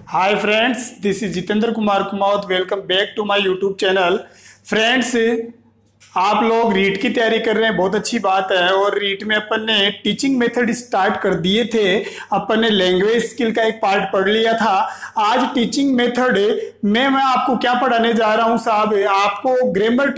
Hi friends, this is Jitendra Kumar Kumawat. Welcome back to my YouTube channel. Friends, आप लोग रीट की तैयारी कर रहे हैं, बहुत अच्छी बात है। और रीट में अपन ने टीचिंग मेथड स्टार्ट कर दिए थे। अपन ने लैंग्वेज स्किल का एक पार्ट पढ़ लिया था। आज टीचिंग मेथड में मैं आपको क्या पढ़ाने जा रहा हूं साहब, आपको ग्रामर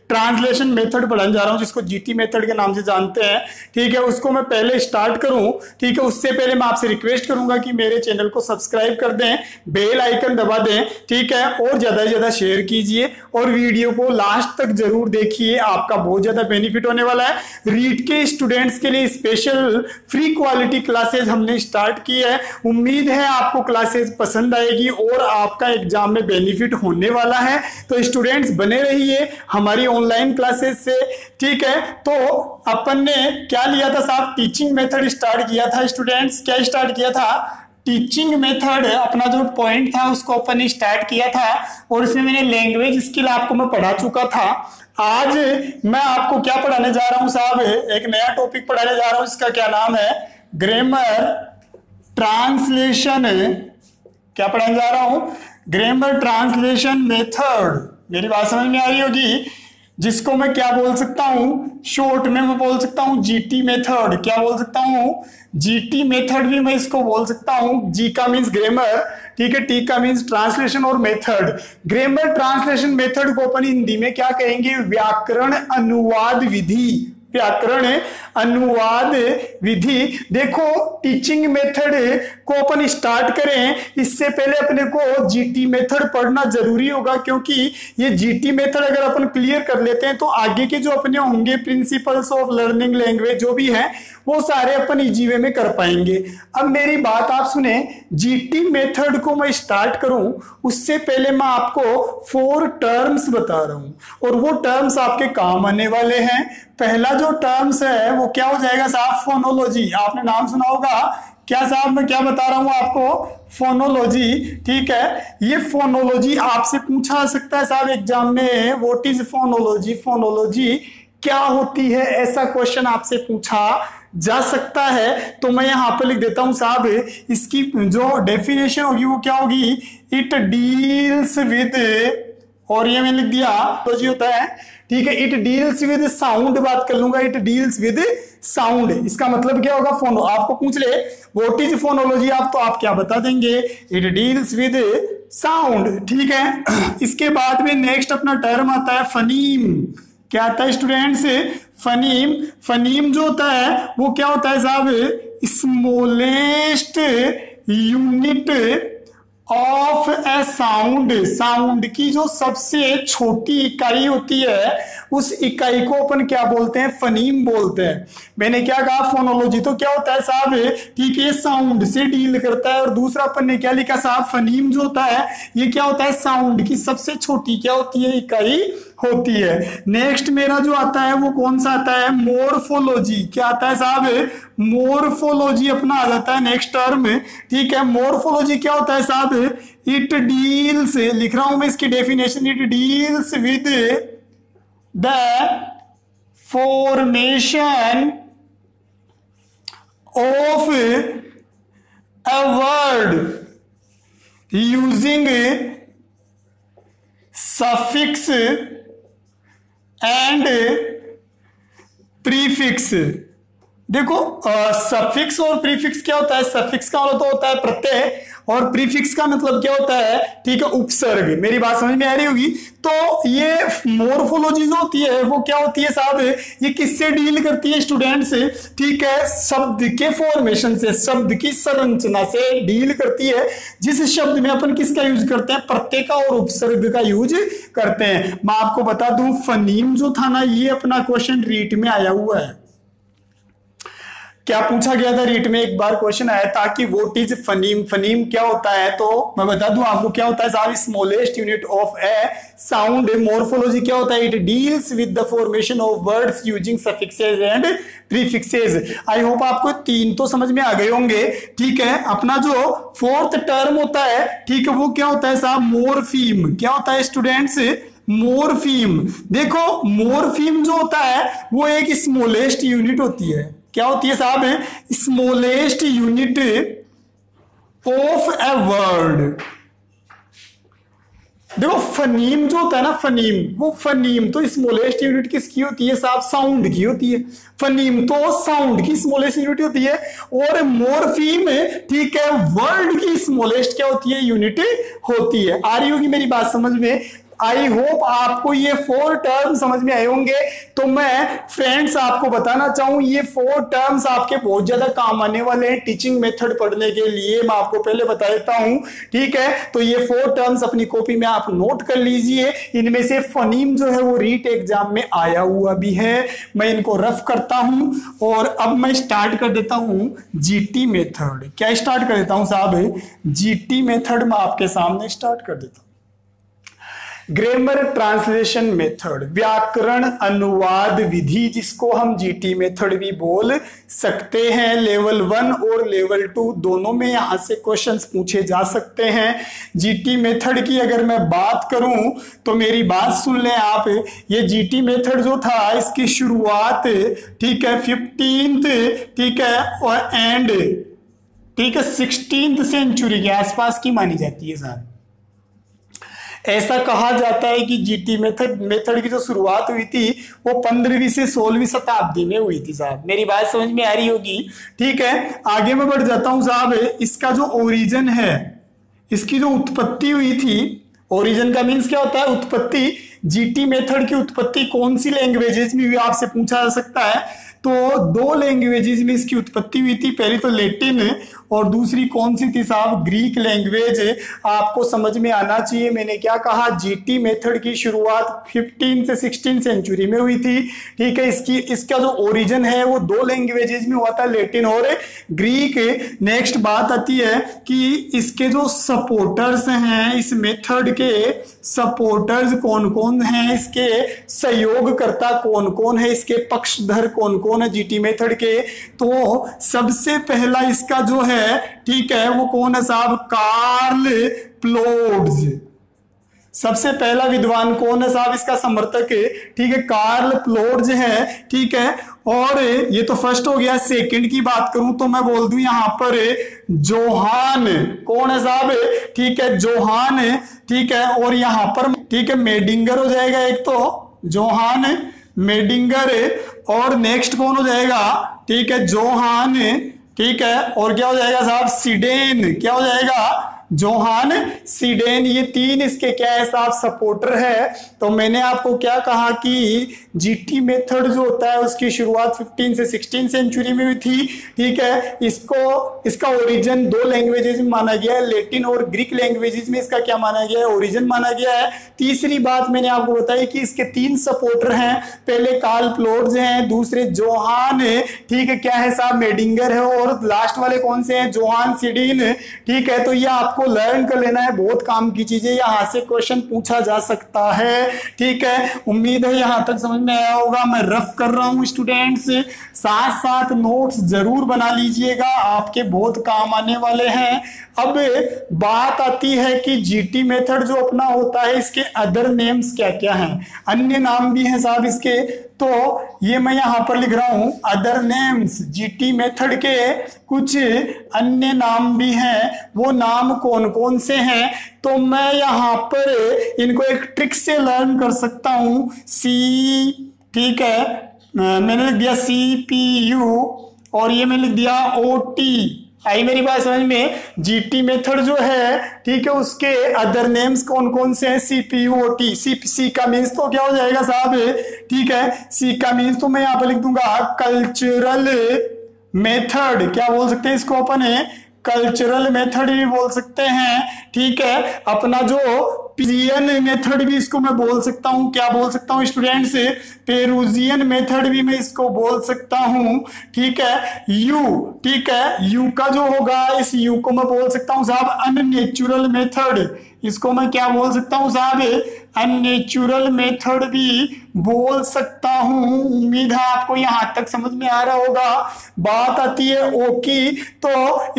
ट्रांसलेशन मेथड पढ़ाने जा रहा हूं, जिसको जीटी मेथड के नाम से जानते हैं। ठीक है, उसको मैं पहले स्टार्ट करूं। ठीक है, उससे पहले मैं आपसे रिक्वेस्ट करूंगा कि मेरे चैनल को सब्सक्राइब कर दें, बेल आइकन दबा दें। ठीक है, और ज्यादा से ज्यादा शेयर कीजिए और वीडियो को लास्ट तक जरूर देखिए, आपका बहुत ज्यादा बेनिफिट होने वाला है। रीट के स्टूडेंट्स के लिए स्पेशल फ्री क्वालिटी क्लासेस हमने स्टार्ट की है। उम्मीद है आपको क्लासेस पसंद आएगी और आपका एग्जाम में बेनिफिट होने वाला है। तो स्टूडेंट्स बने रहिए हमारी ऑनलाइन क्लासेस से। ठीक है, तो अपन ने क्या लिया था साहब, टीचिंग मेथड स्टार्ट किया था। स्टूडेंट्स क्या स्टार्ट किया था, टीचिंग मेथड अपना जो पॉइंट था उसको अपन ने स्टार्ट किया था। और इसमें मैंने लैंग्वेज स्किल आपको मैं पढ़ा चुका था। आज मैं आपको क्या पढ़ाने जा रहा हूं साहब, एक नया टॉपिक पढ़ाने जा रहा हूं, इसका क्या नाम है, ग्रामर ट्रांसलेशन। क्या पढ़ाने जा रहा हूं, ग्रामर ट्रांसलेशन मेथड। मेरी बात समझ में आ रही होगी, जिसको मैं क्या बोल सकता हूं, शॉर्ट में मैं बोल सकता हूं जीटी मेथड। क्या बोल सकता हूं, जीटी मेथड भी मैं इसको बोल सकता हूं। जी का मीन्स ग्रामर, ठीक है, टी का मीन्स ट्रांसलेशन और मेथड। ग्रामर ट्रांसलेशन मेथड को अपन हिंदी में क्या कहेंगे, व्याकरण अनुवाद विधि। व्याकरण अनुवाद विधि। देखो, टीचिंग मेथड को अपन स्टार्ट करें इससे पहले अपने को जीटी मेथड पढ़ना जरूरी होगा, क्योंकि ये जीटी मेथड अगर अपन क्लियर कर लेते हैं तो आगे के जो अपने होंगे प्रिंसिपल्स ऑफ लर्निंग लैंग्वेज जो भी है वो सारे अपन इजी वे में कर पाएंगे। अब मेरी बात आप सुने, जीटी मेथड को मैं स्टार्ट करूं उससे पहले मैं आपको 4 टर्म्स बता रहा हूं और वो टर्म्स आपके काम आने वाले हैं। पहला जो टर्म्स है वो क्या हो जाएगा साहब, फोनोलॉजी। आपने नाम सुना होगा। क्या साहब, मैं क्या बता रहा हूं आपको, फोनोलॉजी। ठीक है, ये फोनोलॉजी आपसे पूछा सकता है साहब एग्जाम में, व्हाट इज फोनोलॉजी। फोनोलॉजी क्या होती है, ऐसा क्वेश्चन आपसे पूछा जा सकता है। तो मैं यहां पर लिख देता हूं साहब, इसकी जो डेफिनेशन होगी वो क्या होगी, इट डील्स विद, और ये मैंने लिख दिया तो जी होता है। ठीक है, इट डील्स विद साउंड, बात कर लूंगा, इट डील्स विद साउंड। इसका मतलब क्या होगा, फोनो आपको पूछ ले व्हाट इज फोनोलॉजी, आप तो आप क्या बता देंगे, इट डील्स विद साउंड। ठीक है, इसके बाद में नेक्स्ट अपना टर्म आता है फनीम। क्या आता है स्टूडेंट्स, फनीम। फनीम जो होता है वो क्या होता है साहब, smallest unit of A sound. Sound की जो सबसे छोटी इकाई होती है उस इकाई को अपन क्या बोलते हैं, फनीम बोलते हैं। मैंने क्या कहा, फोनोलॉजी तो क्या होता है साहब, ठीक है, साउंड से डील करता है। और दूसरा अपन ने क्या लिखा साहब, फनीम जो होता है ये क्या होता है, साउंड की सबसे छोटी क्या होती है, इकाई होती है। नेक्स्ट मेरा जो आता है वो कौन सा आता है, मोर्फोलॉजी। क्या आता है साहब, मोर्फोलॉजी अपना आ जाता है नेक्स्ट टर्म। ठीक है, मोर्फोलॉजी क्या होता है साहब, इट डील्स, लिख रहा हूं मैं इसकी definition, it deals with the formation of a word using suffix and prefix. देखो, सफिक्स और प्रीफिक्स क्या होता है, सफिक्स का मतलब तो होता है प्रत्यय और प्रीफिक्स का मतलब क्या होता है, ठीक है, उपसर्ग। मेरी बात समझ में आ रही होगी। तो ये मोर्फोलॉजी जो होती है वो क्या होती है साहब, ये किससे डील करती है स्टूडेंट्स, ठीक है, शब्द के फॉर्मेशन से, शब्द की संरचना से डील करती है। जिस शब्द में अपन किसका यूज करते हैं, प्रत्यय का और उपसर्ग का यूज करते हैं। मैं आपको बता दूं, फनीम जो था ना, ये अपना क्वेश्चन रीट में आया हुआ है। क्या पूछा गया था रीट में, एक बार क्वेश्चन आया था कि व्हाट इज फनीम। फनीम क्या होता है, तो मैं बता दूं आपको क्या होता है साहब, smallest unit of A sound. Morphology क्या होता है, it deals with the formation of words using suffixes and prefixes. I hope आपको 3 तो समझ में आ गए होंगे। ठीक है, अपना जो 4th टर्म होता है, ठीक है, वो क्या होता है साहब, मोर्फीम। क्या होता है स्टूडेंट्स, मोर्फीम। देखो, मोर्फीम जो होता है वो एक स्मॉलेस्ट यूनिट होती है। क्या होती है साहब, smallest unit of a word. देखो फनीम जो होता है ना, फनीम, वो फनीम तो स्मॉलेस्ट यूनिट किसकी होती है साहब? साउंड की होती है। फनीम तो साउंड की स्मॉलेस्ट यूनिट होती है, और मॉर्फीम, ठीक है, वर्ड की स्मॉलेस्ट क्या होती है? यूनिट होती है। आ रही होगी मेरी बात समझ में? आई होप आपको ये 4 टर्म समझ में आए होंगे। तो मैं फ्रेंड्स आपको बताना चाहूं, ये 4 टर्म्स आपके बहुत ज्यादा काम आने वाले हैं टीचिंग मेथड पढ़ने के लिए। मैं आपको पहले बता देता हूं, ठीक है? तो ये 4 टर्म्स अपनी कॉपी में आप नोट कर लीजिए। इनमें से फनीम जो है वो रीट एग्जाम में आया हुआ भी है। मैं इनको रफ करता हूं और अब मैं स्टार्ट कर देता हूं जीटी मेथड। क्या स्टार्ट कर देता हूं साहब? जीटी मेथड मैं आपके सामने स्टार्ट कर देता हूं। ग्रामर ट्रांसलेशन मेथड, व्याकरण अनुवाद विधि, जिसको हम जीटी मेथड भी बोल सकते हैं। लेवल 1 और लेवल 2 दोनों में यहां से क्वेश्चंस पूछे जा सकते हैं। जीटी मेथड की अगर मैं बात करूं तो मेरी बात सुन लें आप। ये जीटी मेथड जो था इसकी शुरुआत, ठीक है, 15th, ठीक है, और एंड, ठीक है, 16th सेंचुरी के आसपास की मानी जाती है साहब। ऐसा कहा जाता है कि जीटी मेथड की जो शुरुआत हुई थी वो 15वीं से 16वीं शताब्दी में हुई थी साहब। मेरी बात समझ में आ रही होगी, ठीक है? आगे मैं बढ़ जाता हूं साहब। इसका जो ओरिजिन है, इसकी जो उत्पत्ति हुई थी, ओरिजिन का मीन्स क्या होता है? उत्पत्ति। जीटी मेथड की उत्पत्ति कौन सी लैंग्वेजेस में हुई आपसे पूछा जा सकता है। तो 2 लैंग्वेजेस में इसकी उत्पत्ति हुई थी। पहली तो लैटिन और दूसरी कौन सी थी साहब? Greek language. आपको समझ में आना चाहिए मैंने क्या कहा। जीटी मेथड की शुरुआत 15 से 16 सेंचुरी में हुई थी, ठीक है? इसका जो ओरिजिन है वो 2 लैंग्वेजेस में हुआ था, लैटिन और ग्रीक। नेक्स्ट बात आती है कि इसके जो सपोर्टर्स हैं, इस मेथड के सपोर्टर्स कौन कौन हैं, इसके सहयोगकर्ता कौन कौन है, इसके पक्षधर कौन कौन है जीटी मेथड के। तो सबसे पहला इसका जो है, ठीक है, वो कौन है साहब? कार्ल प्लोड्स। सबसे पहला विद्वान कौन है साहब? इसका समर्थक, ठीक है, कार्ल प्लोड्स है, ठीक है। और ये तो फर्स्ट हो गया। सेकंड की बात करूं तो मैं बोल दूं यहां पर जोहान। कौन है साहब? ठीक है, जोहान, ठीक है। और यहां पर, ठीक है, मेडिंगर हो जाएगा एक तो, जोहान मेडिंगर। और नेक्स्ट कौन हो जाएगा? ठीक है, जोहान, ठीक है। और क्या हो जाएगा साहब? सिडेन। क्या हो जाएगा? जोहान सिडेन। ये 3 इसके क्या है साहब? सपोर्टर है। तो मैंने आपको क्या कहा कि जीटी मेथड जो होता है उसकी शुरुआत 15 से 16 सेंचुरी में हुई थी, ठीक है। इसका ओरिजिन 2 लैंग्वेजेस में माना गया है, लैटिन और ग्रीक लैंग्वेजेस में इसका क्या माना गया है? ओरिजिन माना गया है। तीसरी बात मैंने आपको बताई कि इसके 3 सपोर्टर हैं। पहले कार्ल प्लोड्स हैं, दूसरे जोहान है, ठीक है, क्या है साहब? मेडिंगर है, और लास्ट वाले कौन से हैं? जोहान सिडीन, ठीक है। तो ये आपको लर्न कर लेना है, बहुत काम की चीजें, यहां से क्वेश्चन पूछा जा सकता है, ठीक है। उम्मीद है यहां तक समझ में आया होगा। मैं रफ कर रहा हूं स्टूडेंट्स, साथ साथ नोट्स जरूर बना लीजिएगा, आपके बहुत काम आने वाले हैं। अब बात आती है कि जीटी मेथड जो अपना होता है इसके अदर नेम्स क्या क्या हैं? अन्य नाम भी हैं साहब इसके। तो ये मैं यहां पर लिख रहा हूं अदर नेम्स। जीटी मेथड के कुछ अन्य नाम भी हैं, वो नाम कौन कौन से हैं? तो मैं यहां पर इनको एक ट्रिक से लर्न कर सकता हूं। सी, ठीक है, मैंने लिख दिया CPU, और ये मैंने लिख दिया OT। आई मेरी बात समझ में? जीटी मेथड जो है, ठीक है, उसके अदर नेम्स कौन कौन से हैं? CPU, OT। सी का मीन्स तो क्या हो जाएगा साहब? ठीक है, सी का मीन्स तो मैं यहां पर लिख दूंगा कल्चरल मेथड। क्या बोल सकते हैं इसको अपन? कल्चरल मेथड भी बोल सकते हैं, ठीक है। अपना जो पेरुजियन मेथड भी इसको मैं बोल सकता हूं। क्या बोल सकता हूं स्टूडेंट्स? पेरुजियन मेथड भी मैं इसको बोल सकता हूं, ठीक है। यू, ठीक है, यू का जो होगा, इस यू को मैं बोल सकता हूं साहब अननेचुरल मेथड। इसको मैं क्या बोल सकता हूं साहब? अननेचुरल मेथड भी बोल सकता हूं। उम्मीद है आपको यहां तक समझ में आ रहा होगा। बात आती है ओ की, तो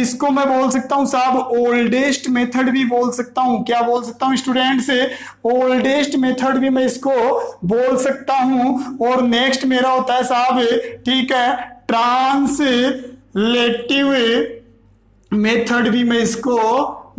इसको मैं बोल सकता हूं साहब ओल्डेस्ट मेथड भी बोल सकता हूं। क्या बोल सकता हूं स्टूडेंट्स? ओल्डेस्ट मेथड भी मैं इसको बोल सकता हूं। और नेक्स्ट मेरा होता है साहब, ठीक है, ट्रांसलेटिव मेथड भी मैं इसको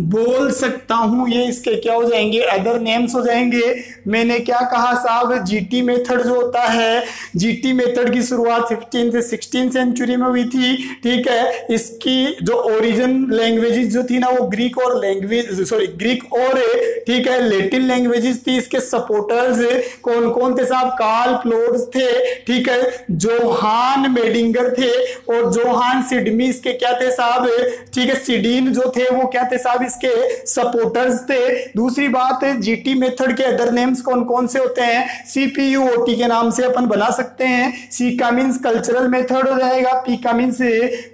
बोल सकता हूं। ये इसके क्या हो जाएंगे, अदर नेम्स हो जाएंगे। मैंने क्या कहा साहब, जीटी मेथड जो होता है, जीटी मेथड की शुरुआत 15 से 16 सेंचुरी में हुई थी। ठीक है, इसकी जो ओरिजिन लैंग्वेजेस जो थी ना, वो ग्रीक और ठीक है लैटिन लैंग्वेजेस थी। इसके सपोर्टर्स कौन कौन थे साहब, कार्ल प्लोड्स थे, ठीक है, जोहान मेडिंगर थे, और जोहान सिडमी इसके क्या थे साहब, ठीक है, सिडीन जो थे वो क्या थे साहब, इसके सपोर्टर्स थे। दूसरी बात, जीटी मेथड के अदर नेम्स कौन कौन से होते हैं, सीपीयूओटी के नाम से अपन बना सकते हैं। सी का मींस कल्चरल मेथड हो जाएगा, पी का मींस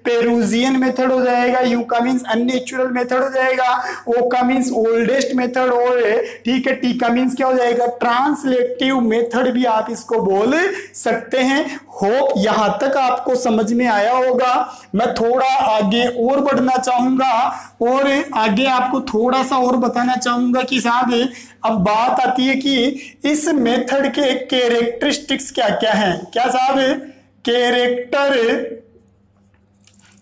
पेरूजियन मेथड हो जाएगा, यू का मींस अननेचुरल मेथड हो जाएगा, ओ का मींस ओल्डेस्ट मेथड, और ठीक है टी का मींस क्या हो जाएगा, ट्रांसलेटिव मेथड भी आप इसको बोल सकते हैं। होप यहां तक आपको समझ में आया होगा। मैं थोड़ा आगे और बढ़ना चाहूंगा और आगे आपको थोड़ा सा और बताना चाहूंगा कि साहब अब बात आती है कि इस मेथड के कैरेक्टरिस्टिक्स क्या क्या हैं। क्या साहब, कैरेक्टर,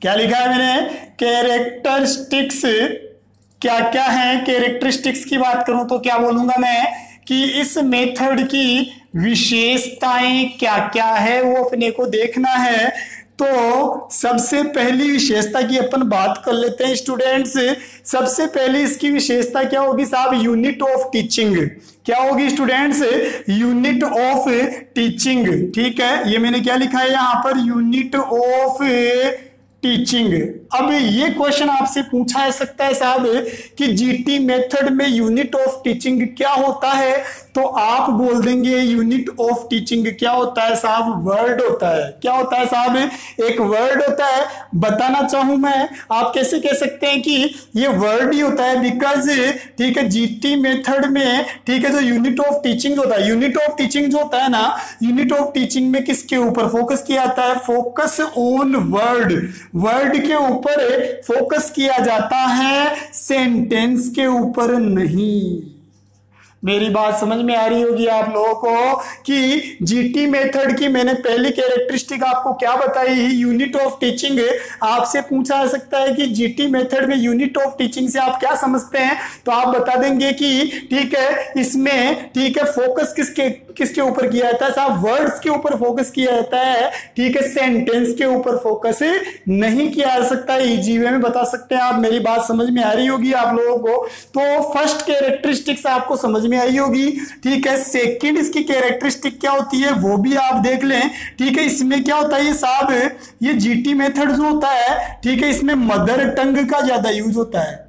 क्या लिखा है मैंने, कैरेक्टरिस्टिक्स क्या क्या है। कैरेक्टरिस्टिक्स की बात करूं तो क्या बोलूंगा मैं कि इस मेथड की विशेषताएं क्या क्या है वो अपने को देखना है। तो सबसे पहली विशेषता की अपन बात कर लेते हैं स्टूडेंट्स। सबसे पहली इसकी विशेषता क्या होगी साहब, यूनिट ऑफ टीचिंग। क्या होगी स्टूडेंट्स, यूनिट ऑफ टीचिंग। ठीक है, ये मैंने क्या लिखा है यहां पर, यूनिट ऑफ टीचिंग। अब ये क्वेश्चन आपसे पूछा जा सकता है साहब कि जीटी मेथड में यूनिट ऑफ टीचिंग क्या होता है, तो आप बोल देंगे यूनिट ऑफ टीचिंग क्या होता है साहब, वर्ड होता है। क्या होता है साहब, एक वर्ड होता है। बताना चाहूं मैं, आप कैसे कह सकते हैं कि ये वर्ड ही होता है, बिकॉज ठीक है जीटी मेथड में, ठीक है, जो यूनिट ऑफ टीचिंग होता है, यूनिट ऑफ टीचिंग जो होता है ना, यूनिट ऑफ टीचिंग में किसके ऊपर फोकस किया जाता है, फोकस ऑन वर्ड, वर्ड के ऊपर फोकस किया जाता है, सेंटेंस के ऊपर नहीं। मेरी बात समझ में आ रही होगी आप लोगों को कि जीटी मेथड की मैंने पहली कैरेक्टरिस्टिक आपको क्या बताई, यूनिट ऑफ टीचिंग। आपसे पूछा जा सकता है कि जीटी मेथड में यूनिट ऑफ टीचिंग से आप क्या समझते हैं, तो आप बता देंगे कि ठीक है इसमें, ठीक है, फोकस किसके किसके ऊपर किया जाता है साहब, वर्ड्स के ऊपर फोकस किया जाता है। ठीक है, सेंटेंस के ऊपर फोकस नहीं किया जा सकता। इजी वे में बता सकते हैं आप। मेरी बात समझ में आ रही होगी आप लोगों को। तो फर्स्ट कैरेक्टरिस्टिक्स आपको समझ में आई होगी। ठीक है, सेकंड इसकी कैरेक्टरिस्टिक क्या होती है वो भी आप देख लें। ठीक है, इसमें क्या होता है ये साहब, ये जीटी मेथड जो होता है, ठीक है, इसमें मदर टंग का ज्यादा यूज होता है।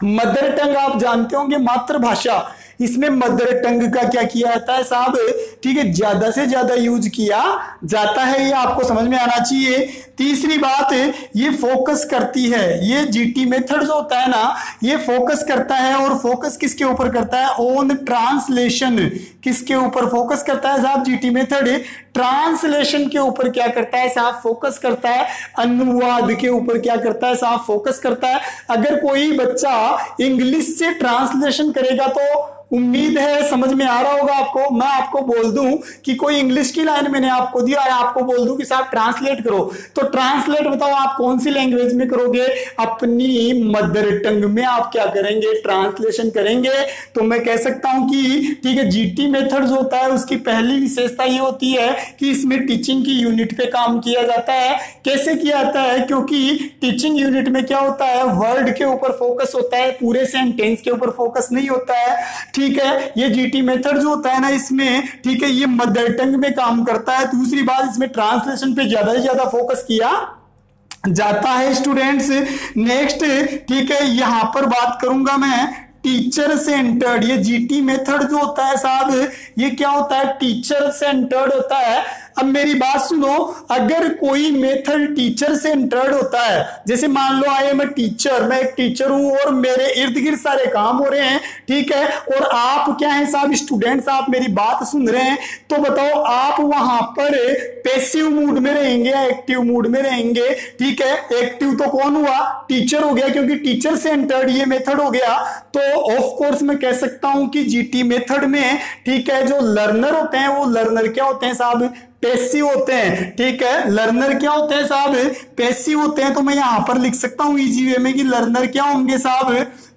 मदर टंग आप जानते होंगे, मातृभाषा। इसमें मदर टंग का क्या किया जाता है साहब, ठीक है, ज्यादा से ज्यादा यूज किया जाता है। ये आपको समझ में आना चाहिए। तीसरी बात, ये फोकस करती है, ये जीटी मेथड जो होता है ना, ये फोकस करता है। और फोकस किसके ऊपर करता है, ऑन ट्रांसलेशन। किसके ऊपर फोकस करता है साहब जीटी मेथड, ट्रांसलेशन के ऊपर क्या करता है साहब, फोकस करता है। अनुवाद के ऊपर क्या करता है साहब, फोकस करता है। अगर कोई बच्चा इंग्लिश से ट्रांसलेशन करेगा तो उम्मीद है समझ में आ रहा होगा आपको। मैं आपको बोल दूं कि कोई इंग्लिश की लाइन मैंने आपको दिया है, आपको बोल दूं कि साहब ट्रांसलेट करो, तो ट्रांसलेट बताओ आप कौन सी लैंग्वेज में करोगे, अपनी मदर टंग में आप क्या करेंगे, ट्रांसलेशन करेंगे। तो मैं कह सकता हूं कि ठीक है, जीटी मेथड जो होता है उसकी पहली विशेषता ये होती है कि इसमें टीचिंग की यूनिट पे काम किया जाता है। कैसे किया जाता है, क्योंकि टीचिंग यूनिट में क्या होता है, वर्ड के ऊपर फोकस होता है, पूरे सेंटेंस के ऊपर फोकस नहीं होता है। ठीक है, ये जीटी मेथड जो होता है ना इसमें, ठीक है, ये मदर टंग में काम करता है। दूसरी बात, इसमें ट्रांसलेशन पे ज्यादा से ज्यादा फोकस किया जाता है स्टूडेंट्स। नेक्स्ट, ठीक है, यहां पर बात करूंगा मैं टीचर सेंटर्ड। ये जीटी मेथड जो होता है साहब, ये क्या होता है, टीचर सेंटर्ड होता है। अब मेरी बात सुनो, अगर कोई मेथड टीचर सेंटर्ड होता है, जैसे मान लो आई एम ए टीचर, मैं एक टीचर हूं और मेरे इर्द गिर्द सारे काम हो रहे हैं, ठीक है, और आप क्या है साहब स्टूडेंट्स, आप मेरी बात सुन रहे हैं, तो बताओ आप वहां पर पैसिव मूड में रहेंगे या एक्टिव मूड में रहेंगे। ठीक है, एक्टिव तो कौन हुआ, टीचर हो गया, क्योंकि टीचर सेंटर्ड ये मेथड हो गया। तो ऑफ कोर्स मैं कह सकता हूं कि जीटी मेथड में, ठीक है, जो लर्नर होते हैं वो लर्नर क्या होते हैं साहब, पैसिव होते हैं, ठीक है। लर्नर क्या होते हैं साहब, पैसिव होते हैं। तो मैं यहां पर लिख सकता हूं इजी वे में कि लर्नर क्या होंगे साहब,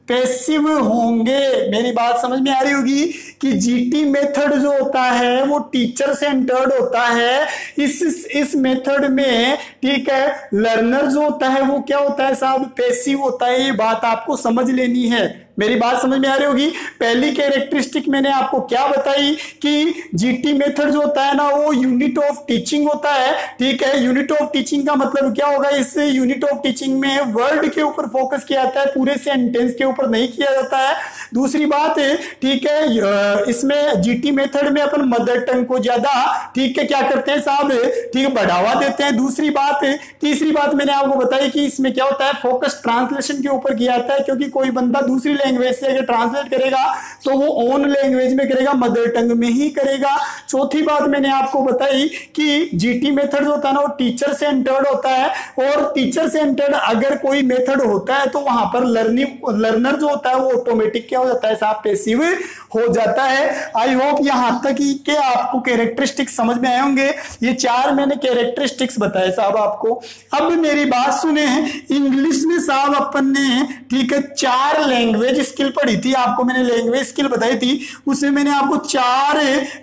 पैसिव होंगे। मेरी बात समझ में आ रही होगी कि जीटी मेथड जो होता है वो टीचर सेंटर्ड होता है। इस मेथड में, ठीक है, लर्नर जो होता है वो क्या होता है साहब, पैसिव होता है। ये बात आपको समझ लेनी है। मेरी बात समझ में आ रही होगी। पहली कैरेक्टरिस्टिक मैंने आपको क्या बताई कि जीटी मेथड जो होता है ना वो यूनिट ऑफ टीचिंग होता है, ठीक है। यूनिट ऑफ टीचिंग का मतलब क्या होगा, इस यूनिट ऑफ टीचिंग में वर्ड के ऊपर फोकस किया जाता है, पूरे सेंटेंस के ऊपर नहीं किया जाता है। दूसरी बात है, ठीक है, इसमें जीटी मेथड में अपन मदर टंग को ज्यादा, ठीक है, क्या करते हैं साहब, ठीक है, बढ़ावा देते हैं। दूसरी बात, तीसरी बात मैंने आपको बताई कि इसमें क्या होता है, फोकस ट्रांसलेशन के ऊपर किया जाता है, क्योंकि कोई बंदा दूसरी लैंग्वेज से अगर ट्रांसलेट करेगा तो वो ओन लैंग्वेज में करेगा, मदर टंग में ही करेगा। चौथी बात मैंने आपको बताई कि जीटी मेथड जो होता है ना वो टीचर सेंटर्ड होता है, और टीचर सेंटर्ड अगर कोई मेथड होता है तो वहां पर लर्नर जो होता है वो ऑटोमेटिक क्या हो जाता है साहब, पैसिव हो जाता है। आई होप यहां तक के आपको कैरेक्टरिस्टिक्स समझ में आए होंगे। ये 4 मैंने कैरेक्टरिस्टिक्स बताए साहब आपको। अब मेरी बात सुने, इंग्लिश में साहब अपन ने, ठीक है, 4 लैंग्वेज स्किल पढ़ी थी। आपको मैंने लैंग्वेज स्किल बताई थी, उसमें मैंने आपको 4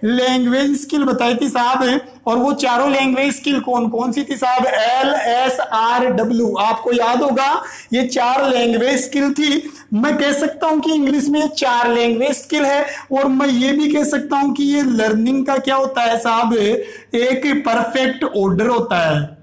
लैंग्वेज स्किल बताई थी साहब। और वो चारों लैंग्वेज स्किल कौन कौन सी थी साहब, LSRW। आपको याद होगा ये 4 लैंग्वेज स्किल थी। मैं कह सकता हूं कि इंग्लिश में 4 लैंग्वेज स्किल है, और मैं ये भी कह सकता हूं कि ये लर्निंग का क्या होता है साहब, एक परफेक्ट ऑर्डर होता है।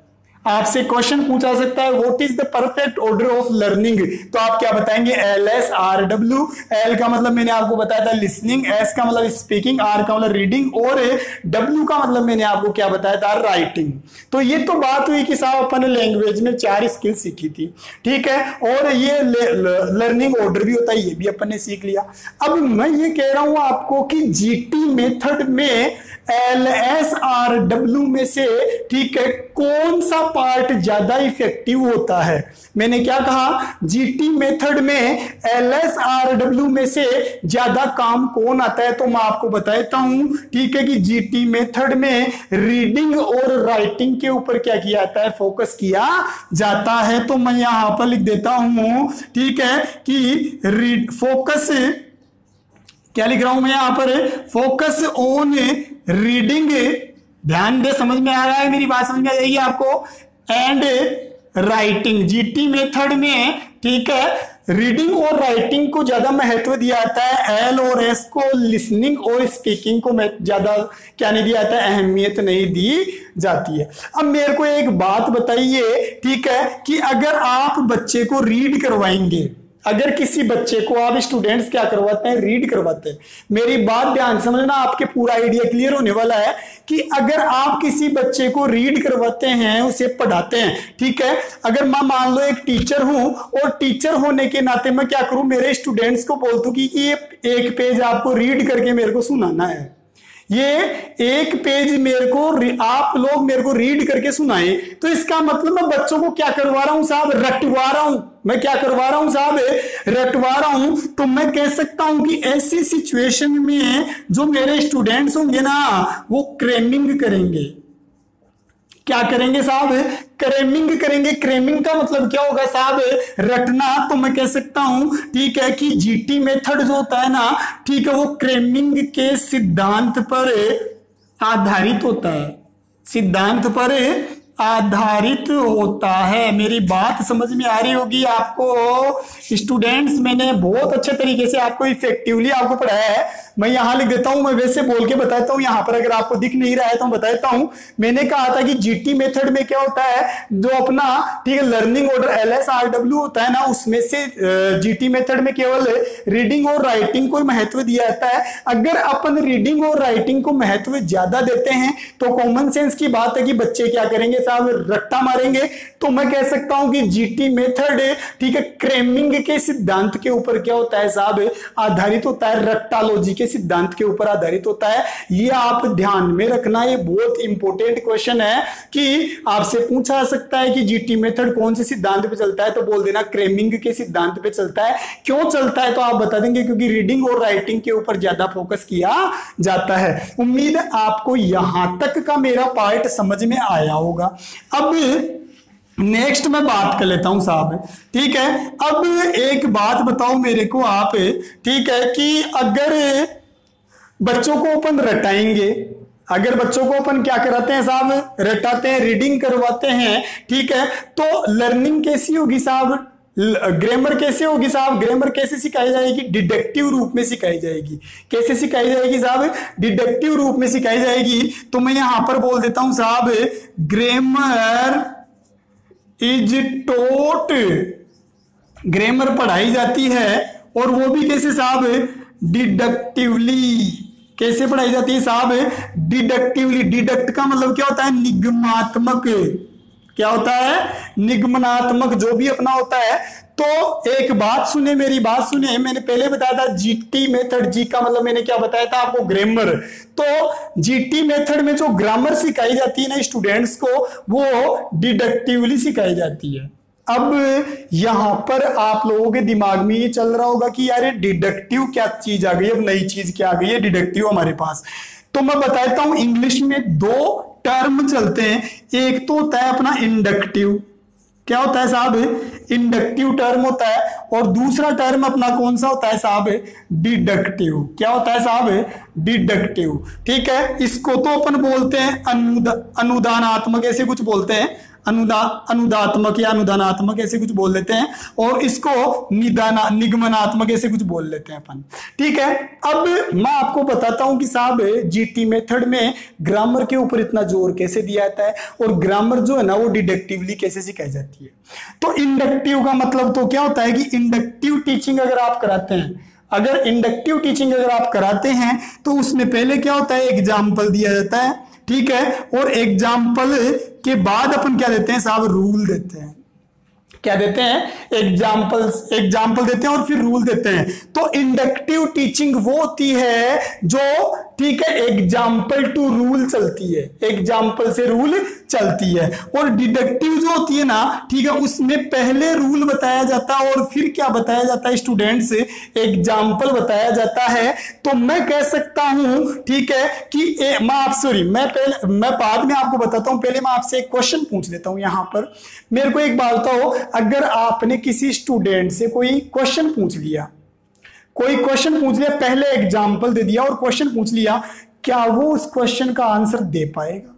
आपसे क्वेश्चन पूछा सकता है what is the perfect order of learning, तो आप क्या बताएंगे, LSRW। L का मतलब मैंने आपको बताया था लिसनिंग, S का मतलब स्पीकिंग, R का मतलब रीडिंग, और W का मतलब मैंने आपको क्या बताया था, राइटिंग। तो ये तो बात हुई कि साहब अपन ने लैंग्वेज में 4 स्किल सीखी थी, ठीक है, और ये लर्निंग ऑर्डर भी होता है, ये भी अपन ने सीख लिया। अब मैं ये कह रहा हूं आपको कि जीटी मेथड में LSRW में से, ठीक है, कौन सा पार्ट ज्यादा इफेक्टिव होता है। मैंने क्या कहा, जीटी मेथड में LSRW में से ज्यादा काम कौन आता है, तो मैं आपको बताता हूं, ठीक है, कि जीटी मेथड में रीडिंग और राइटिंग के ऊपर क्या किया जाता है, फोकस किया जाता है। तो मैं यहां पर लिख देता हूं, ठीक है, कि फोकस, क्या लिख रहा हूं मैं यहां पर, फोकस ऑन रीडिंग। ध्यान दे, समझ में आ रहा है, मेरी बात समझ में आ जाएगी आपको, एंड राइटिंग। जीटी मेथड में, ठीक है, रीडिंग और राइटिंग को ज्यादा महत्व दिया जाता है, L और S को लिसनिंग और स्पीकिंग को ज्यादा क्या नहीं दिया जाता है, अहमियत नहीं दी जाती है। अब मेरे को एक बात बताइए, ठीक है, कि अगर आप बच्चे को रीड करवाएंगे, अगर किसी बच्चे को आप स्टूडेंट्स क्या करवाते हैं, रीड करवाते हैं। मेरी बात ध्यान समझना, आपके पूरा आइडिया क्लियर होने वाला है कि अगर आप किसी बच्चे को रीड करवाते हैं, उसे पढ़ाते हैं, ठीक है, अगर मैं मान लो एक टीचर हूं, और टीचर होने के नाते मैं क्या करूं, मेरे स्टूडेंट्स को बोल दूं कि ये एक पेज आपको रीड करके मेरे को सुनाना है, ये एक पेज मेरे को आप लोग मेरे को रीड करके सुनाए। तो इसका मतलब मैं बच्चों को क्या करवा रहा हूं साहब, रटवा रहा हूं। मैं क्या करवा रहा हूं साहब, रटवा रहा हूं। तो मैं कह सकता हूं कि ऐसी सिचुएशन में जो मेरे स्टूडेंट्स होंगे ना, वो क्रेमिंग करेंगे। क्या करेंगे साहब, क्रेमिंग करेंगे। क्रेमिंग का मतलब क्या होगा साहब, रटना। तो मैं कह सकता हूं, ठीक है, कि जीटी मेथड जो होता है ना, ठीक है, वो क्रेमिंग के सिद्धांत पर आधारित होता है, सिद्धांत पर आधारित होता है। मेरी बात समझ में आ रही होगी आपको स्टूडेंट्स, मैंने बहुत अच्छे तरीके से आपको इफेक्टिवली आपको पढ़ाया है। मैं यहां लिख देता हूं, मैं वैसे बोल के बताता हूं, यहां पर अगर आपको दिख नहीं रहा है तो मैं बताता हूं। मैंने कहा था कि जीटी मेथड में क्या होता है, जो अपना, ठीक है, लर्निंग ऑर्डर LSRW होता है ना, उसमें से जीटी मेथड में केवल रीडिंग और राइटिंग को महत्व दिया जाता है। अगर अपन रीडिंग और राइटिंग को महत्व ज्यादा देते हैं तो कॉमन सेंस की बात है कि बच्चे क्या करेंगे साहब, रट्टा मारेंगे। तो मैं कह सकता हूं कि जीटी मेथड, ठीक है, क्रेमिंग के सिद्धांत के ऊपर क्या होता है साहब, आधारित होता है, रट्टालॉजी के के सिद्धांत के ऊपर आधारित होता है। ये आप ध्यान में रखना, ये बहुत इंपॉर्टेंट क्वेश्चन है कि आपसे पूछा जा सकता है कि जीटी मेथड कौन से सिद्धांत पे चलता है, तो बोल देना क्रेमिंग के सिद्धांत पे चलता है। क्यों चलता है तो आप बता देंगे, क्योंकि रीडिंग और राइटिंग के ऊपर ज्यादा फोकस किया जाता है। उम्मीद है आपको यहां तक का मेरा पार्ट समझ में आया होगा। अब नेक्स्ट मैं बात कर लेता हूं साहब, ठीक है। अब एक बात बताओ मेरे को आप, ठीक है, कि अगर बच्चों को अपन रटाएंगे, अगर बच्चों को अपन क्या कराते हैं साहब, रटाते हैं, रीडिंग करवाते हैं, ठीक है, तो लर्निंग कैसी होगी साहब, ग्रामर कैसे होगी साहब, ग्रामर कैसे सिखाई जाएगी, डिडक्टिव रूप में सिखाई जाएगी। कैसे सिखाई जाएगी साहब, डिडक्टिव रूप में सिखाई जाएगी। तो मैं यहां पर बोल देता हूं साहब, ग्रामर इज टोट, ग्रामर पढ़ाई जाती है, और वो भी कैसे साहब, डिडक्टिवली। कैसे पढ़ाई जाती है साहब, डिडक्टिवली। डिडक्ट का मतलब क्या होता है, निगमात्मक। क्या होता है, निगमनात्मक, जो भी अपना होता है। तो एक बात सुने, मेरी बात सुने, मैंने पहले बताया था जीटी मेथड, जी का मतलब मैंने क्या बताया था आपको, ग्रामर। तो जीटी मेथड में जो ग्रामर सिखाई जाती है ना स्टूडेंट्स को, वो डिडक्टिवली सिखाई जाती है। अब यहां पर आप लोगों के दिमाग में ये चल रहा होगा कि यार डिडक्टिव क्या चीज आ गई, अब नई चीज क्या आ गई है डिडक्टिव हमारे पास। तो मैं बताता हूं, इंग्लिश में दो टर्म चलते हैं। एक तो होता है अपना इंडक्टिव, क्या होता है साहब, इंडक्टिव टर्म होता है, और दूसरा टर्म अपना कौन सा होता है साहब, डिडक्टिव। क्या होता है साहब, डिडक्टिव, ठीक है। इसको तो अपन बोलते हैं अनुदानात्मक, ऐसे कुछ बोलते हैं, अनुदात्मक या अनुदानात्मक ऐसे कुछ बोल लेते हैं, और इसको निगमनात्मक ऐसे कुछ बोल लेते हैं अपन, ठीक है। अब मैं आपको बताता हूं कि साहब जीटी मेथड में ग्रामर के ऊपर इतना जोर कैसे दिया जाता है, और ग्रामर जो है ना वो डिडक्टिवली कैसे सिखाई जाती है। तो इंडक्टिव का मतलब तो क्या होता है कि इंडक्टिव टीचिंग अगर आप कराते हैं, अगर इंडक्टिव टीचिंग अगर आप कराते हैं, तो उसमें पहले क्या होता है, एग्जाम्पल दिया जाता है, ठीक है, और एग्जाम्पल के बाद अपन क्या देते हैं साहब, रूल देते हैं। क्या देते हैं, एग्जाम्पल देते हैं और फिर रूल देते हैं। तो इंडक्टिव टीचिंग वो होती है जो, ठीक है, एग्जाम्पल टू रूल चलती है, एग्जाम्पल से रूल चलती है। और डिडक्टिव जो होती है ना, ठीक है, उसमें पहले रूल बताया जाता है और फिर क्या बताया जाता है स्टूडेंट्स, एग्जाम्पल बताया जाता है। तो मैं कह सकता हूं, ठीक है, कि मैं बाद में आपको बताता हूं, पहले मैं आपसे एक क्वेश्चन पूछ लेता हूं। यहां पर मेरे को एक बात बताओ, अगर आपने किसी स्टूडेंट से कोई क्वेश्चन पूछ लिया, पहले एग्जाम्पल दे दिया और क्वेश्चन पूछ लिया, क्या वो उस क्वेश्चन का आंसर दे पाएगा?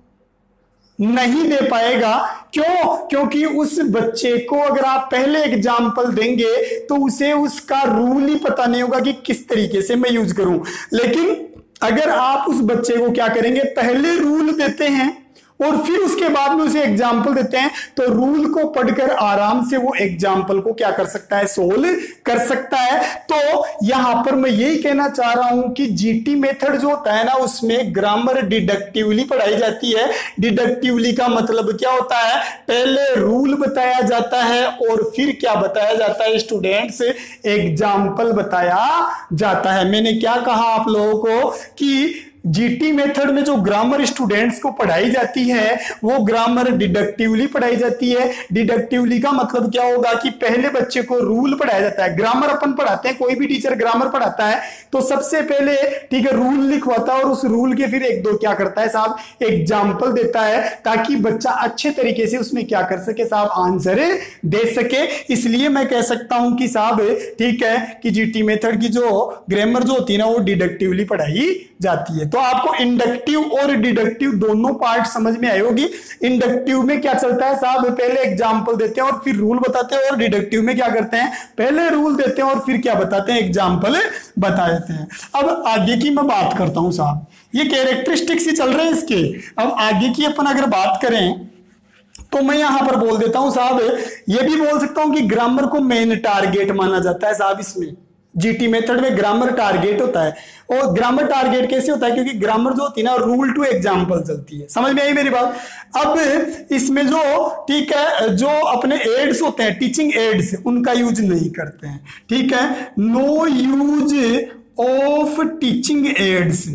नहीं दे पाएगा। क्यों? क्योंकि उस बच्चे को अगर आप पहले एग्जाम्पल देंगे तो उसे उसका रूल ही पता नहीं होगा कि किस तरीके से मैं यूज करूं। लेकिन अगर आप उस बच्चे को क्या करेंगे, पहले रूल देते हैं और फिर उसके बाद में उसे एग्जाम्पल देते हैं, तो रूल को पढ़कर आराम से वो एग्जाम्पल को क्या कर सकता है, सोल्व कर सकता है। तो यहां पर मैं यही कहना चाह रहा हूं कि जीटी मेथड जो होता है ना, उसमें ग्रामर डिडक्टिवली पढ़ाई जाती है। डिडक्टिवली का मतलब क्या होता है, पहले रूल बताया जाता है और फिर क्या बताया जाता है स्टूडेंट्स, एग्जाम्पल बताया जाता है। मैंने क्या कहा आप लोगों को कि जीटी मेथड में जो ग्रामर स्टूडेंट्स को पढ़ाई जाती है वो ग्रामर डिडक्टिवली पढ़ाई जाती है। डिडक्टिवली का मतलब क्या होगा कि पहले बच्चे को रूल पढ़ाया जाता है। ग्रामर अपन पढ़ाते हैं, कोई भी टीचर ग्रामर पढ़ाता है तो सबसे पहले, ठीक है, रूल लिखवाता है और उस रूल के फिर एक दो क्या करता है साहब, एग्जाम्पल देता है, ताकि बच्चा अच्छे तरीके से उसमें क्या कर सके साहब, आंसर दे सके। इसलिए मैं कह सकता हूं कि साहब, ठीक है, कि जीटी मेथड की जो ग्रामर जो होती है ना वो डिडक्टिवली पढ़ाई जाती है। तो आपको इंडक्टिव और डिडक्टिव दोनों पार्ट समझ में आए होगी। इंडक्टिव में क्या चलता है साहब, पहले एग्जाम्पल देते हैं और फिर रूल बताते हैं, और डिडक्टिव में क्या करते हैं, पहले रूल देते हैं और फिर क्या बताते हैं, एग्जाम्पल बता देते हैं। अब आगे की मैं बात करता हूं साहब, ये कैरेक्टरिस्टिक्स ही चल रहे हैं इसके। अब आगे की अपन अगर बात करें तो मैं यहां पर बोल देता हूं साहब, ये भी बोल सकता हूं कि ग्रामर को मेन टारगेट माना जाता है साहब। इसमें जीटी मेथड में ग्रामर टारगेट होता है। और ग्रामर टारगेट कैसे होता है, क्योंकि ग्रामर जो होती है ना रूल टू एग्जाम्पल चलती है। समझ में आई मेरी बात? अब इसमें जो, ठीक है, जो अपने एड्स होते हैं, टीचिंग एड्स, उनका यूज नहीं करते हैं, ठीक है। No use of teaching aids.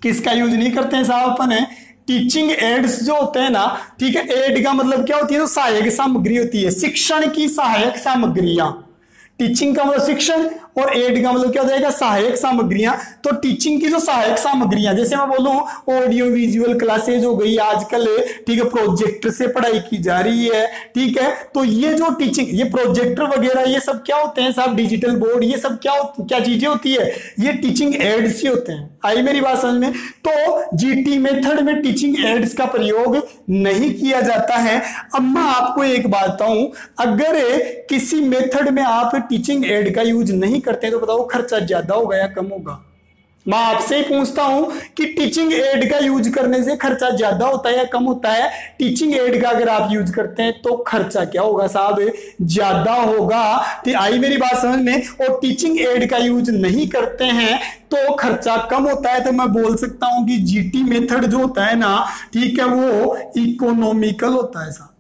किसका यूज नहीं करते हैं साहब अपन है, टीचिंग एड्स जो होते हैं ना, ठीक है, एड का मतलब क्या होती है, तो सहायक सामग्री होती है, शिक्षण की सहायक सामग्रियां। टीचिंग का मतलब शिक्षण और एड का मतलब क्या हो जाएगा, सहायक सामग्रियां। तो टीचिंग की जो सहायक सामग्रियां, जैसे मैं बोलूं ऑडियो विजुअल क्लासेज हो गई आजकल, ठीक है, प्रोजेक्टर से पढ़ाई की जा रही है, ठीक है, तो ये जो टीचिंग, ये प्रोजेक्टर वगैरह ये सब क्या होते हैं साहब, डिजिटल बोर्ड, ये सब क्या चीजें होती है, ये टीचिंग एड्स ही होते हैं। आई मेरी बात समझ में? तो जीटी मेथड में टीचिंग एड्स का प्रयोग नहीं किया जाता है। अब मैं आपको एक बात बताऊं, अगर किसी मेथड में आप टीचिंग एड का यूज नहीं करते हैं तो बताओ खर्चा ज्यादा होगा या कम होगा? मैं आपसे ही पूछता हूं कि टीचिंग एड का यूज करने से खर्चा ज्यादा होता है या कम होता है? टीचिंग एड का अगर आप यूज करते हैं तो खर्चा क्या होगा साहब, ज्यादा होगा। तो आई मेरी बात समझ में? और टीचिंग एड का यूज नहीं करते हैं तो खर्चा कम होता है। तो मैं बोल सकता हूं कि जीटी मेथड जो होता है ना, ठीक है, वो इकोनॉमिकल होता है साहब।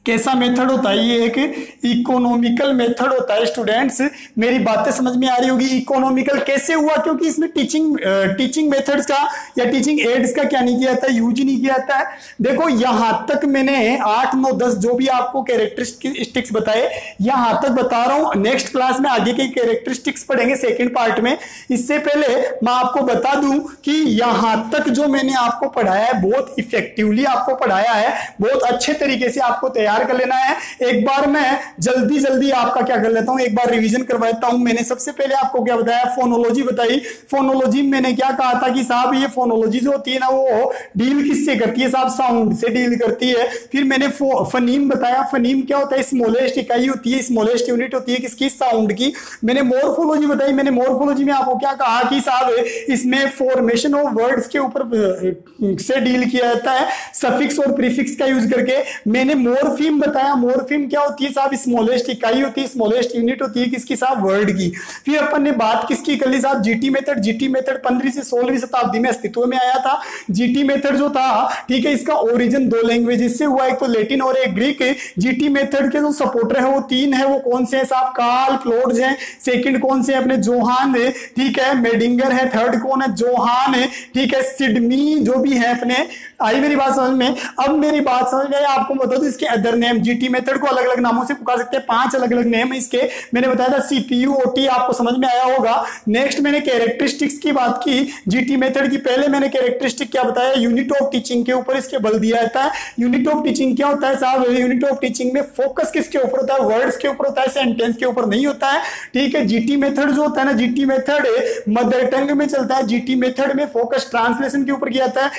कैसा मेथड होता है? ये एक इकोनॉमिकल मेथड होता है। स्टूडेंट्स मेरी बातें समझ में आ रही होगी। इकोनॉमिकल कैसे हुआ? क्योंकि इसमें टीचिंग मेथड्स का या टीचिंग एड्स का क्या नहीं किया जाता, यूज नहीं किया जाता है। देखो यहां तक मैंने 8, 9, 10 जो भी आपको कैरेक्टरिस्टिक्स बताए यहां तक बता रहा हूं। नेक्स्ट क्लास में आगे के कैरेक्टरिस्टिक्स पढ़ेंगे सेकेंड पार्ट में। इससे पहले मैं आपको बता दूं कि यहां तक जो मैंने आपको पढ़ाया है बहुत इफेक्टिवली आपको पढ़ाया है, बहुत अच्छे तरीके से आपको तैयार कर लेना है। एक बार मैं जल्दी आपका क्या कर लेता हूं, एक बार रिवीजन करवा देता हूं। मैंने सबसे पहले आपको क्या बताया, फोनोलॉजी बताई। फोनोलॉजी में मैंने क्या कहा था कि साहब ये फोनोलॉजी जो होती है ना, वो डील किससे करती है साहब, साउंड से डील करती है। फिर मैंने फनीम बताया। फनीम क्या होता है, स्मॉलेस्ट इकाई होती है, स्मॉलेस्ट यूनिट होती है किसकी, साउंड की। मैंने मोर्फोलॉजी बताई। मैंने मोर्फोलॉजी में आपको क्या कहा कि साहब इसमें फॉर्मेशन ऑफ वर्ड्स के ऊपर से डील किया जाता है, सफिक्स और प्रीफिक्स का यूज करके। मैंने मोर्फी बताया। मोर्फिम क्या होती है साहब, स्मॉलेस्ट इकाई होती है, स्मॉलेस्ट यूनिट होती है किसकी साहब, वर्ड की। फिर अपन ने बात किसकी कर ली साहब, जीटी मेथड। जीटी मेथड 15वीं से 16वीं शताब्दी में अस्तित्व में आया था। जीटी मेथड जो था, ठीक है, इसका ओरिजिन 2 लैंग्वेजेस से हुआ, एक तो लैटिन और एक ग्रीक। जीटी मेथड के जो सपोर्टर है वो 3 है। वो कौन से हैं साहब, कार्ल क्लोड्स हैं। सेकंड कौन से अपने, जोहान है, ठीक है, मेडिंगर है। थर्ड कौन है, जोहान है, ठीक है, सिडनी जो भी है अपने। आई मेरी बात समझ में? अब मेरी बात समझ में आपको बता दो इसके अदर नेम। जीटी मेथड को अलग अलग नामों से पुकार सकते हैं, 5 अलग अलग नेम है इसके। मैंने बताया था सीपीयू, ओटी, आपको समझ में आया होगा। नेक्स्ट मैंने कैरेक्टरिस्टिक्स की बात की जीटी मेथड की। पहले मैंने कैरेक्टरिस्टिक क्या बताया, यूनिट ऑफ टीचिंग के ऊपर इसके बल दिया जाता है। यूनिट ऑफ टीचिंग क्या होता है साहब, यूनिट ऑफ टीचिंग में फोकस किसके ऊपर होता है, वर्ड्स के ऊपर होता है, सेंटेंस के ऊपर नहीं होता है, ठीक है। जीटी मेथड जो होता है ना, जीटी मेथड मदर टंग में चलता है। जीटी मेथड में फोकस ट्रांसलेशन के ऊपर किया जाता है।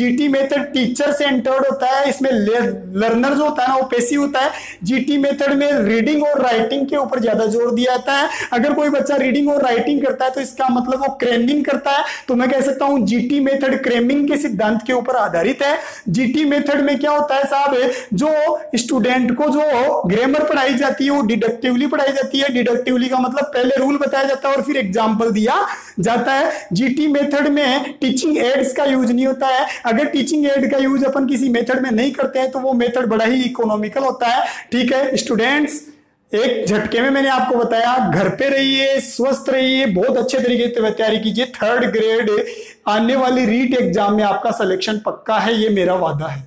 जीटी मेथड टीचर सेंटर्ड होता है। इसमें लर्नर जो होता है ना वो पैसिव होता है। जीटी मेथड में रीडिंग और राइटिंग के ऊपर ज्यादा जोर दिया जाता है। अगर कोई बच्चा रीडिंग और राइटिंग करता है तो इसका मतलब वो क्रेमिंग करता है। तो मैं कह सकता हूं जीटी मेथड क्रेमिंग के सिद्धांत के ऊपर आधारित है। जीटी मेथड में क्या होता है साहब, जो स्टूडेंट को जो ग्रामर पढ़ाई जाती है वो डिडक्टिवली पढ़ाई जाती है। डिडक्टिवली का मतलब पहले रूल बताया जाता है और फिर एग्जाम्पल दिया जाता है। जीटी मेथड में टीचिंग एड्स का यूज नहीं होता है। अगर टीचिंग एड का यूज अपन किसी मेथड में नहीं करते हैं तो वो मेथड बड़ा ही इकोनॉमिकल होता है, ठीक है। स्टूडेंट्स एक झटके में मैंने आपको बताया, घर पे रहिए, स्वस्थ रहिए, बहुत अच्छे तरीके से तैयारी कीजिए। 3rd ग्रेड आने वाली रीट एग्जाम में आपका सिलेक्शन पक्का है, ये मेरा वादा है।